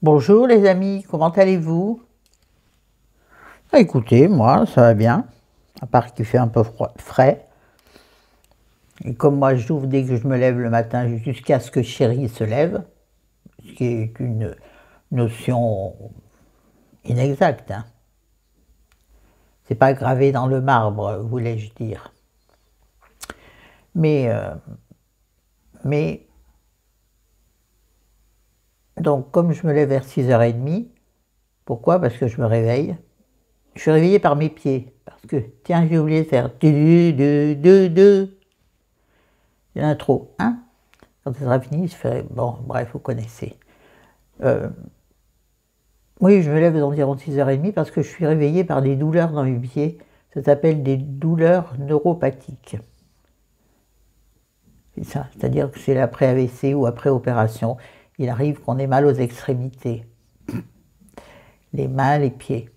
Bonjour les amis, comment allez-vous? Écoutez, moi ça va bien, à part qu'il fait un peu frais. Et comme moi j'ouvre dès que je me lève le matin jusqu'à ce que chérie se lève, ce qui est une notion inexacte, hein. C'est pas gravé dans le marbre, voulais-je dire. Mais, euh, mais, donc comme je me lève vers 6h30, pourquoi? Parce que je me réveille. Je suis réveillée par mes pieds, parce que, tiens, j'ai oublié de faire l'intro, hein? Quand ce sera fini, je ferai, bon, bref, vous connaissez. Euh, oui, je me lève environ 6h30 parce que je suis réveillée par des douleurs dans mes pieds. Ça s'appelle des douleurs neuropathiques. C'est ça, c'est-à-dire que c'est l'après AVC ou après opération. Il arrive qu'on ait mal aux extrémités. Les mains, les pieds.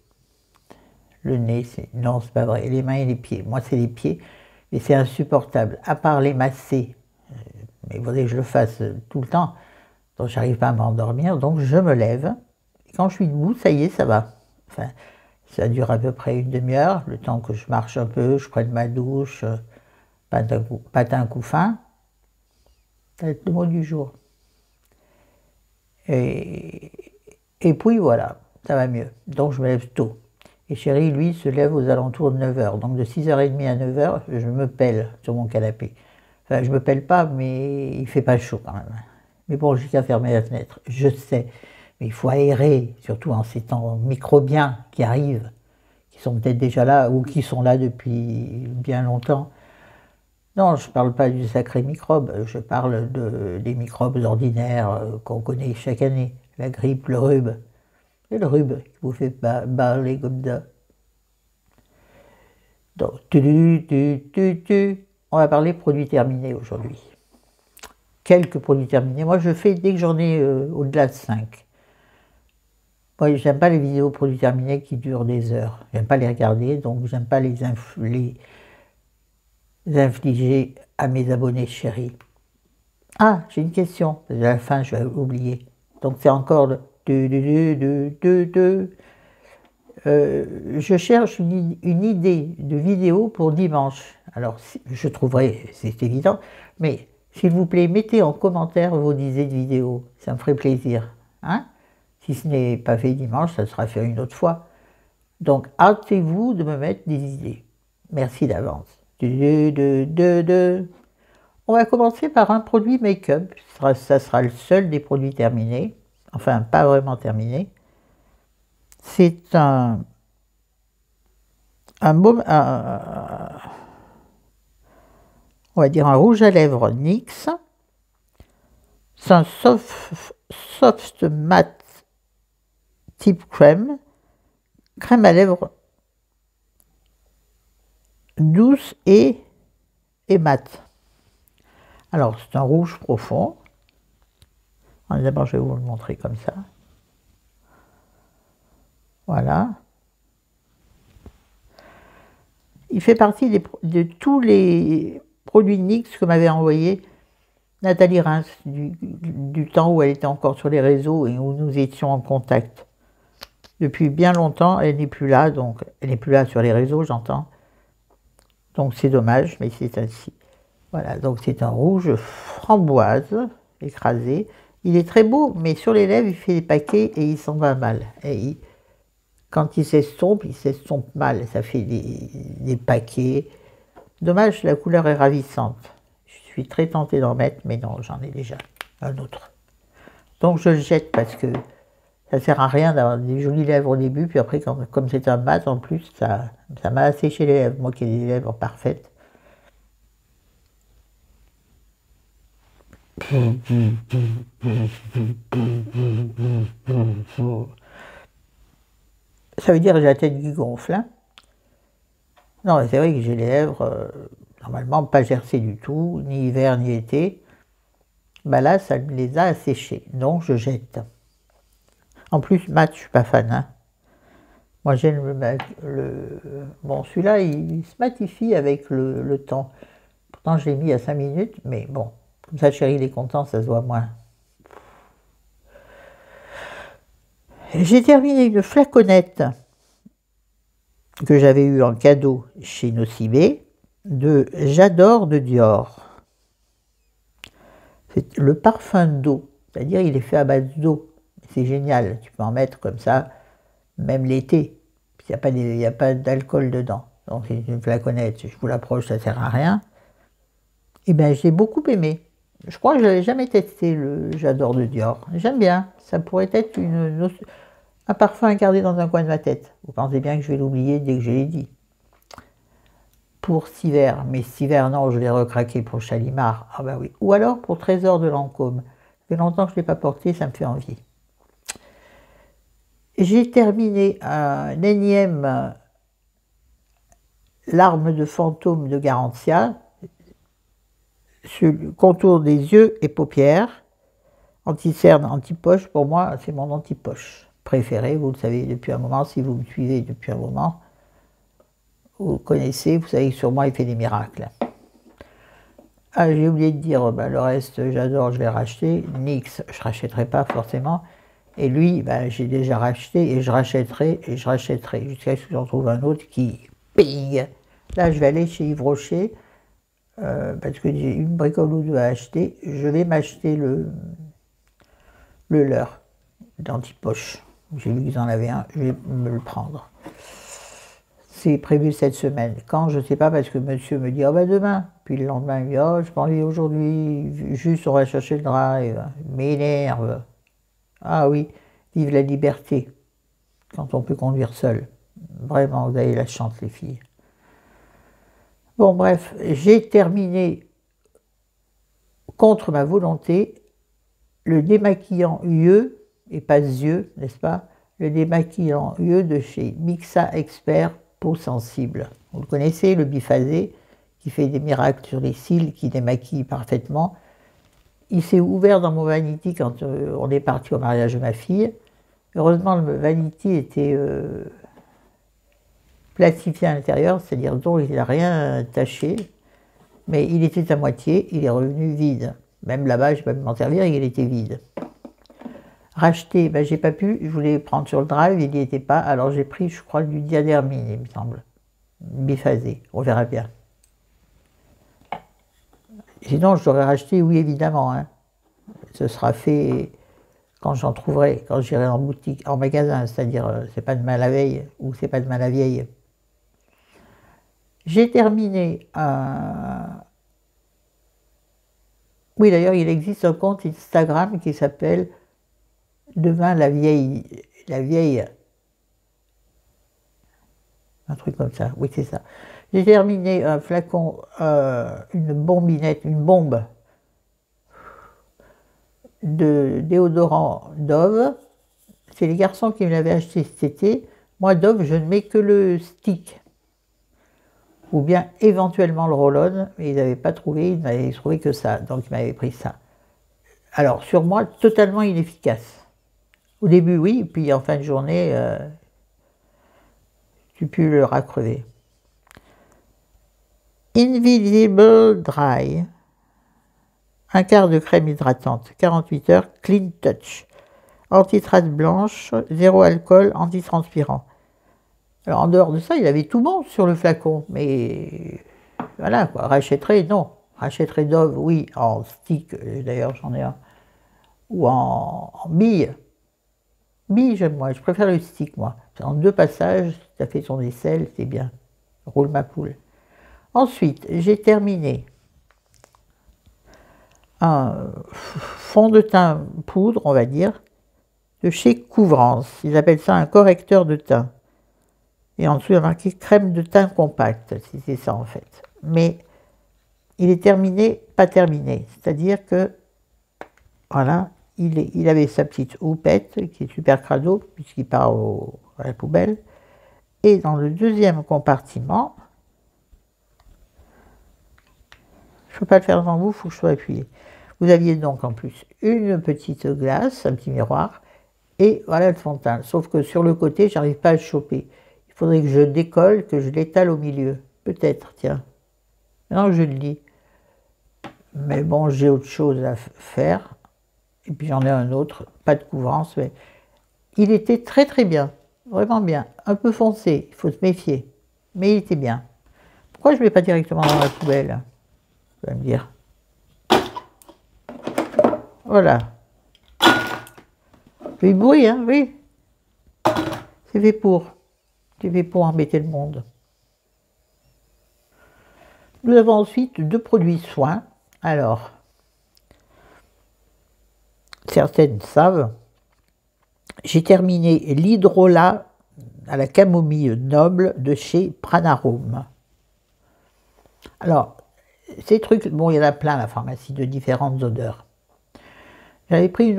Le nez, non, c'est pas vrai. Les mains et les pieds. Moi, c'est les pieds. Et c'est insupportable. À part les masser, mais il faudrait que je le fasse tout le temps. Donc, j'arrive pas à m'endormir. Donc, je me lève. Quand je suis debout, ça y est, ça va. Enfin, ça dure à peu près une demi-heure, le temps que je marche un peu, je prenne ma douche, patin couffin. Ça va être le mot du jour. Et, et puis voilà, ça va mieux. Donc je me lève tôt. Et chérie, lui, se lève aux alentours de 9h. Donc de 6h30 à 9h, je me pèle sur mon canapé. Enfin, je me pèle pas, mais il fait pas chaud quand même. Mais bon, j'ai qu'à fermer la fenêtre, je sais. Mais il faut aérer, surtout en ces temps microbiens qui arrivent, qui sont peut-être déjà là ou qui sont là depuis bien longtemps. Non, je ne parle pas du sacré microbe, je parle des microbes ordinaires qu'on connaît chaque année. La grippe, le rhume. Et le rhume qui vous fait parler comme ça. Donc, on va parler produits terminés aujourd'hui. Quelques produits terminés. Moi, je fais dès que j'en ai au-delà de 5. Moi, j'aime pas les vidéos produits terminés qui durent des heures. J'aime pas les regarder, donc j'aime pas les infliger à mes abonnés chéris. Ah, j'ai une question. À la fin, je vais oublier. Donc c'est encore le je cherche une idée de vidéo pour dimanche. Alors, je trouverai, c'est évident, mais s'il vous plaît, mettez en commentaire vos idées de vidéo. Ça me ferait plaisir. Hein? Si ce n'est pas fait dimanche, ça sera fait une autre fois. Donc, hâtez-vous de me mettre des idées. Merci d'avance. On va commencer par un produit make-up. Ça sera le seul des produits terminés. Enfin, pas vraiment terminé. C'est on va dire un rouge à lèvres NYX. C'est un soft matte type crème. Crème à lèvres douce et mate. Alors, c'est un rouge profond. D'abord, je vais vous le montrer comme ça. Voilà. Il fait partie de tous les produits NYX que m'avait envoyé Nathalie Reims, du temps où elle était encore sur les réseaux et où nous étions en contact. Depuis bien longtemps, elle n'est plus là, donc elle n'est plus là sur les réseaux, j'entends. Donc c'est dommage, mais c'est ainsi. Voilà, donc c'est un rouge framboise écrasé. Il est très beau, mais sur les lèvres, il fait des paquets et il s'en va mal. Quand il s'estompe mal, ça fait des paquets. Dommage, la couleur est ravissante. Je suis très tentée d'en mettre, mais non, j'en ai déjà un autre. Donc je le jette parce que ça sert à rien d'avoir des jolies lèvres au début, puis après, comme c'est un mat en plus, ça m'a asséché les lèvres, moi qui ai des lèvres parfaites. Ça veut dire que j'ai la tête qui gonfle, hein. Non, c'est vrai que j'ai les lèvres, normalement pas gercées du tout, ni hiver ni été. Bah là, ça me les a asséchées, donc je jette. En plus, mat, je suis pas fan, hein. Moi, j'aime bon, celui-là, il se matifie avec le temps. Pourtant, je l'ai mis à 5 minutes, mais bon, comme ça, chérie, il est content, ça se voit moins. J'ai terminé une flaconnette que j'avais eue en cadeau chez Nocibé de J'adore de Dior. C'est le parfum d'eau, c'est-à-dire il est fait à base d'eau. C'est génial, tu peux en mettre comme ça, même l'été. Il n'y a pas d'alcool dedans. Donc c'est une flaconnette, je vous l'approche, ça ne sert à rien. Et bien j'ai beaucoup aimé. Je crois que je n'avais jamais testé le J'adore de Dior. J'aime bien, ça pourrait être un parfum à garder dans un coin de ma tête. Vous pensez bien que je vais l'oublier dès que je l'ai dit. Pour Siver, mais Siver, non, je l'ai recraqué pour Chalimard. Ah bah oui. Ou alors pour Trésor de Lancôme. Ça fait longtemps que je ne l'ai pas porté, ça me fait envie. J'ai terminé un énième Larme de fantôme de Garantia, sur le contour des yeux et paupières, anti-cerne, anti-poche. Pour moi, c'est mon anti-poche préféré, vous le savez depuis un moment, si vous me suivez depuis un moment. Vous connaissez, vous savez que sur moi, il fait des miracles. Ah, j'ai oublié de dire, le reste, j'adore, je l'ai racheté. Nix, je ne rachèterai pas forcément. Et lui, j'ai déjà racheté et je rachèterai jusqu'à ce que j'en trouve un autre qui ping. Là, je vais aller chez Yves Rocher parce que j'ai une bricole ou deux à acheter. Je vais m'acheter le leur d'antipoche. J'ai vu qu'ils en avaient un, je vais me le prendre. C'est prévu cette semaine. Quand, je ne sais pas, parce que monsieur me dit « Oh demain ». Puis le lendemain, il me dit « Oh, je m'en vais aujourd'hui, juste on va chercher le drive ». M'énerve. Ah oui, vive la liberté, quand on peut conduire seul. Vraiment, vous avez la chance, les filles. Bon, bref, j'ai terminé, contre ma volonté, le démaquillant UE, et pas yeux, n'est-ce pas? Le démaquillant UE de chez Mixa Expert Peau Sensible. Vous le connaissez, le biphasé, qui fait des miracles sur les cils, qui démaquille parfaitement. Il s'est ouvert dans mon vanity quand on est parti au mariage de ma fille. Heureusement, le vanity était plastifié à l'intérieur, c'est-à-dire dont il n'a rien taché, mais il était à moitié, il est revenu vide. Même là-bas, je n'ai pas pu m'en servir, il était vide. Racheter, j'ai pas pu, je voulais prendre sur le drive, il n'y était pas, alors j'ai pris, je crois, du Diadermine, il me semble. Biphasé, on verra bien. Sinon, je l'aurais racheté, oui, évidemment. Hein. Ce sera fait quand j'en trouverai, quand j'irai en boutique, en magasin, c'est-à-dire, c'est pas demain la veille, ou c'est pas demain la vieille. J'ai terminé un... Oui, d'ailleurs, il existe un compte Instagram qui s'appelle Demain la vieille, un truc comme ça, oui, c'est ça. J'ai terminé un flacon, une bombinette, une bombe de déodorant Dove. C'est les garçons qui me l'avaient acheté cet été. Moi, Dove, je ne mets que le stick. Ou bien éventuellement le roll-on, mais ils n'avaient pas trouvé, ils n'avaient trouvé que ça, donc ils m'avaient pris ça. Alors, sur moi, totalement inefficace. Au début, oui, puis en fin de journée, tu peux le racrever. Invisible Dry. Un quart de crème hydratante, 48 heures, Clean Touch. Antitrace blanche, zéro alcool, antitranspirant. Alors en dehors de ça, il avait tout bon sur le flacon, mais voilà quoi, rachèterai, non. Rachèterai Dove, oui, en stick, d'ailleurs j'en ai un, ou en bille. Bille, j'aime moi, je préfère le stick moi. En 2 passages, ça fait son aisselle, c'est bien. Roule ma poule. Ensuite, j'ai terminé un fond de teint poudre, on va dire, de chez Couvrance. Ils appellent ça un correcteur de teint. Et en dessous, il y a marqué crème de teint compacte, si c'est ça en fait. Mais il est terminé, pas terminé. C'est-à-dire que, voilà, il avait sa petite houppette, qui est super crado, puisqu'il part à la poubelle. Et dans le deuxième compartiment, je ne peux pas le faire devant vous, il faut que je sois appuyé. Vous aviez donc en plus une petite glace, un petit miroir, et voilà le fond de teint. Sauf que sur le côté, je n'arrive pas à le choper. Il faudrait que je décolle, que je l'étale au milieu. Peut-être, tiens. Non, je le dis. Mais bon, j'ai autre chose à faire. Et puis j'en ai un autre, pas de couvrance, mais Il était très très bien, vraiment bien. Un peu foncé, il faut se méfier, mais il était bien. Pourquoi je ne mets pas directement dans la poubelle? Tu vas me dire. Voilà. Il bruit, hein, oui. C'est fait pour. C'est fait pour embêter le monde. Nous avons ensuite 2 produits soins. Alors, certaines savent. J'ai terminé l'hydrolat à la camomille noble de chez Pranarome. Alors, ces trucs, bon, il y en a plein à la pharmacie de différentes odeurs. J'avais pris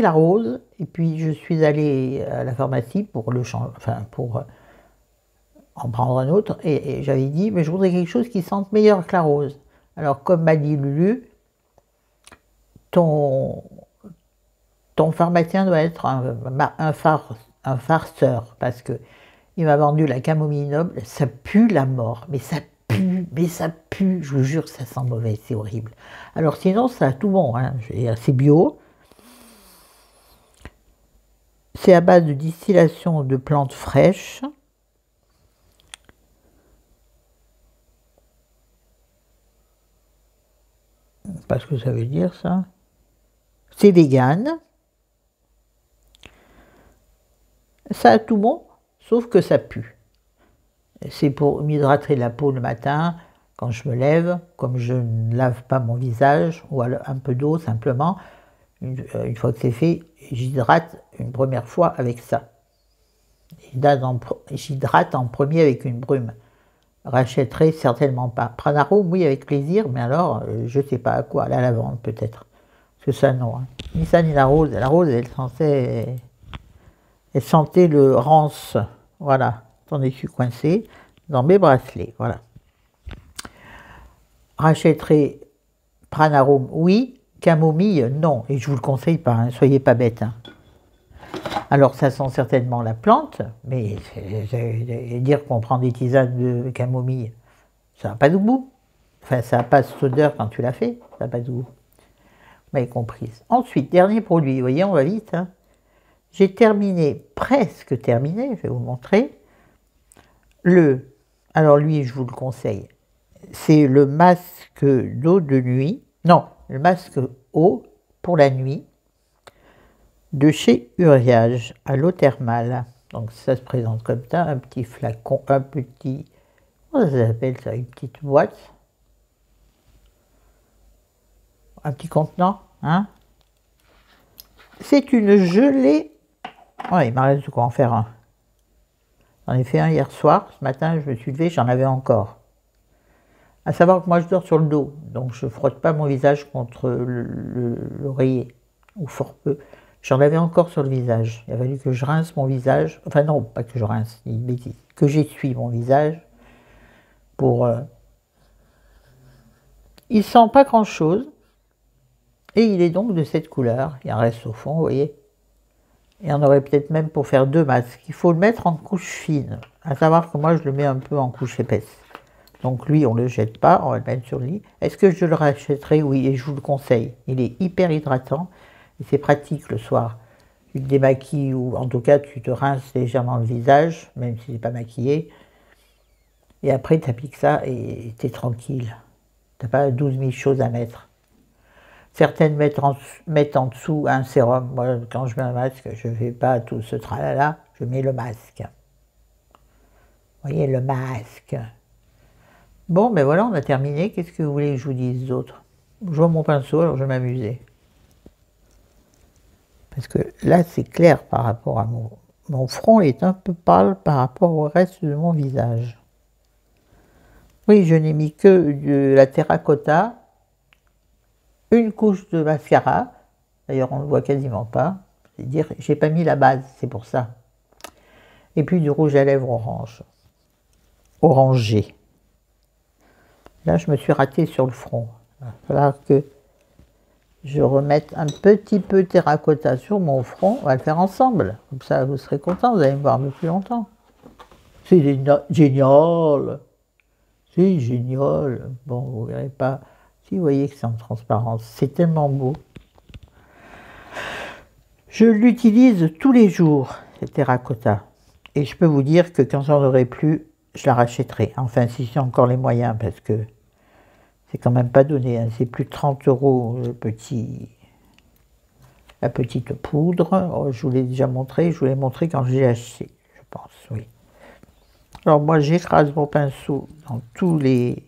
la rose, et puis je suis allée à la pharmacie pour le changer, enfin pour en prendre un autre, et j'avais dit, mais je voudrais quelque chose qui sente meilleur que la rose. Alors, comme m'a dit Lulu, ton pharmacien doit être un farceur, parce que il m'a vendu la camomille noble, ça pue la mort, mais ça pue, je vous jure que ça sent mauvais, c'est horrible. Alors sinon, ça a tout bon, hein. C'est bio. C'est à base de distillation de plantes fraîches. Je sais pas ce que ça veut dire, ça. C'est vegan. Ça a tout bon, sauf que ça pue. C'est pour m'hydrater la peau le matin, quand je me lève, comme je ne lave pas mon visage, ou alors un peu d'eau simplement. Une fois que c'est fait, j'hydrate une première fois avec ça. J'hydrate en premier avec une brume. Rachèterai certainement pas. Pranarome, oui, avec plaisir, mais alors, je ne sais pas à quoi, à la lavande peut-être. Parce que ça, non. Hein. Ni ça, ni la rose. La rose, elle sentait le rance. Voilà. Attendez, je suis coincé dans mes bracelets. Voilà. Rachèterai Pranarome, oui. Camomille, non. Et je vous le conseille pas, hein, soyez pas bêtes. Hein. Alors, ça sent certainement la plante, mais dire qu'on prend des tisanes de camomille, ça n'a pas de goût. Enfin, ça n'a pas cette odeur quand tu l'as fait, ça n'a pas de goût. Vous m'avez comprise. Ensuite, dernier produit, vous voyez, on va vite. Hein. J'ai terminé, presque terminé, je vais vous montrer. Alors lui, je vous le conseille, c'est le masque d'eau de nuit. Non, le masque eau pour la nuit de chez Uriage à l'eau thermale. Donc ça se présente comme ça, un petit flacon, un petit, comment ça s'appelle ça, une petite boîte, un petit contenant, hein. C'est une gelée, ouais, il m'arrête de quoi en faire un. J'en ai fait un hier soir, ce matin je me suis levé, j'en avais encore. À savoir que moi je dors sur le dos, donc je ne frotte pas mon visage contre l'oreiller, ou fort peu. J'en avais encore sur le visage. Il a fallu que je rince mon visage. Enfin non, pas que je rince, une bêtise. Que j'essuie mon visage pour... Il sent pas grand-chose. Et il est donc de cette couleur. Il en reste au fond, vous voyez. Et on aurait peut-être même pour faire 2 masques. Il faut le mettre en couche fine. À savoir que moi, je le mets un peu en couche épaisse. Donc lui, on ne le jette pas, on va le mettre sur le lit. Est-ce que je le rachèterai? Oui, et je vous le conseille. Il est hyper hydratant. Et c'est pratique le soir. Tu te démaquilles ou en tout cas tu te rinces légèrement le visage, même si tu n'es pas maquillé. Et après tu appliques ça et tu es tranquille. Tu n'as pas 12 000 choses à mettre. Certaines mettent en dessous un sérum. Moi, quand je mets un masque, je ne fais pas tout ce tralala, je mets le masque. Vous voyez, le masque. Bon, ben voilà, on a terminé. Qu'est-ce que vous voulez que je vous dise d'autre? Je vois mon pinceau, alors je vais m'amuser. Parce que là, c'est clair par rapport à mon front est un peu pâle par rapport au reste de mon visage. Oui, je n'ai mis que de la terracotta, une couche de mascara, d'ailleurs on ne le voit quasiment pas, c'est-à-dire j'ai pas mis la base, c'est pour ça. Et puis du rouge à lèvres orange, orangé. Là, je me suis ratée sur le front. Il va falloir que je remette un petit peu terracotta sur mon front. On va le faire ensemble. Comme ça, vous serez contents, vous allez me voir un peu plus longtemps. C'est génial. C'est génial. Bon, vous verrez pas. Si vous voyez que c'est en transparence, c'est tellement beau. Je l'utilise tous les jours, cette terracotta. Et je peux vous dire que quand j'en aurai plus, je la rachèterai. Enfin, si j'ai encore les moyens, parce que c'est quand même pas donné. Hein. C'est plus de 30 € la petite poudre. Oh, je vous l'ai déjà montré. Je vous l'ai montré quand j'ai acheté, je pense, oui. Alors moi, j'écrase mon pinceau dans tous les...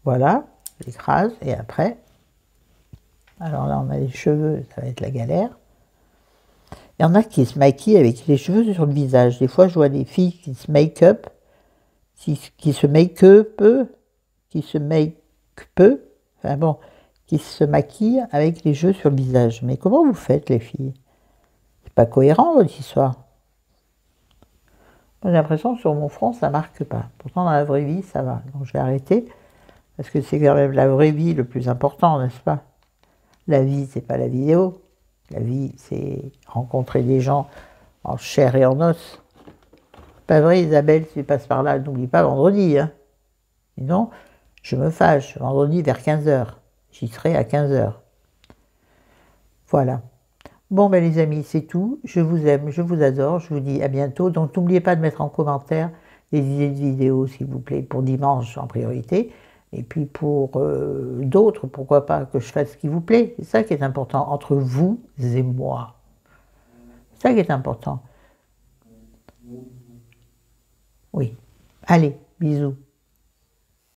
Voilà, j'écrase. Et après, alors là, on a les cheveux, ça va être la galère. Il y en a qui se maquillent avec les cheveux sur le visage. Des fois, je vois des filles qui se make-up, qui se make-up, enfin bon, qui se maquillent avec les cheveux sur le visage. Mais comment vous faites, les filles? C'est pas cohérent, votre histoire. J'ai l'impression que sur mon front, ça marque pas. Pourtant, dans la vraie vie, ça va. Donc, je vais arrêter, parce que c'est quand même la vraie vie le plus important, n'est-ce pas? La vie, c'est pas la vidéo. La vie, c'est rencontrer des gens en chair et en os. Pas vrai, Isabelle, si tu passes par là, n'oublie pas vendredi. Hein. Sinon, je me fâche. Vendredi vers 15 h. J'y serai à 15 h. Voilà. Bon, ben les amis, c'est tout. Je vous aime, je vous adore. Je vous dis à bientôt. Donc, n'oubliez pas de mettre en commentaire des idées de vidéos, s'il vous plaît, pour dimanche en priorité. Et puis pour d'autres, pourquoi pas que je fasse ce qui vous plaît. C'est ça qui est important, entre vous et moi. C'est ça qui est important. Oui. Allez, bisous.